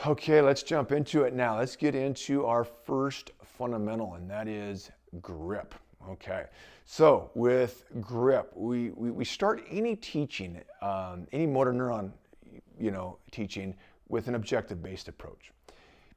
Okay, let's jump into it now. Let's get into our first fundamental, and that is grip. Okay, so with grip, we start any teaching, any motor neuron, teaching with an objective-based approach.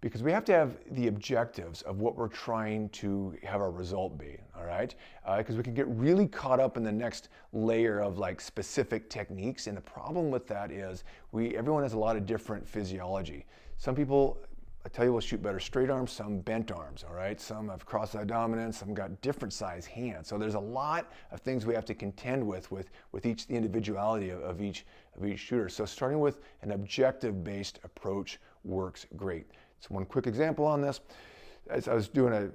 Because we have to have the objectives of what we're trying to have our result be, all right? Because we can get really caught up in the next layer of like specific techniques, and the problem with that is everyone has a lot of different physiology. Some people, I tell you, will shoot better straight arms, some bent arms, all right? Some have cross-eye dominance, some got different size hands. So there's a lot of things we have to contend with each, the individuality of each shooter. So starting with an objective-based approach works great. So one quick example on this, as I was doing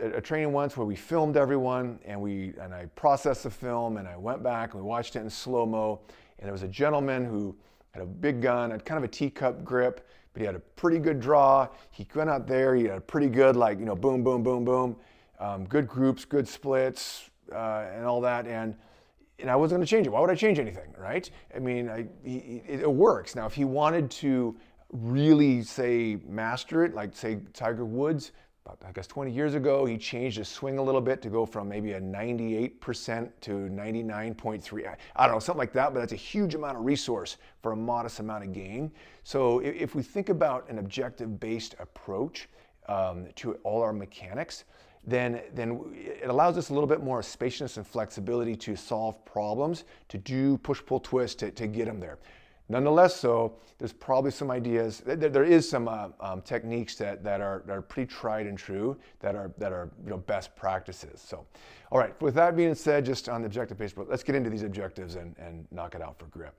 a training once where we filmed everyone and I processed the film and I went back and we watched it in slow-mo, and there was a gentleman who had a big gun, had kind of a teacup grip, but he had a pretty good draw. He went out there, he had a pretty good boom, boom, boom, boom, good groups, good splits, and all that, and I wasn't gonna change it. Why would I change anything, right? I mean, it works. Now, if he wanted to really say master it, like say Tiger Woods, I guess 20 years ago, he changed his swing a little bit to go from maybe a 98% to 99.3. I don't know, something like that, but that's a huge amount of resource for a modest amount of gain. So if we think about an objective-based approach to all our mechanics, then it allows us a little bit more spaciousness and flexibility to solve problems, to do push-pull twist to get them there. Nonetheless, so there's probably some ideas. There is some techniques that are pretty tried and true, that are best practices. So, all right. With that being said, just on the objective-based, let's get into these objectives and knock it out for grip.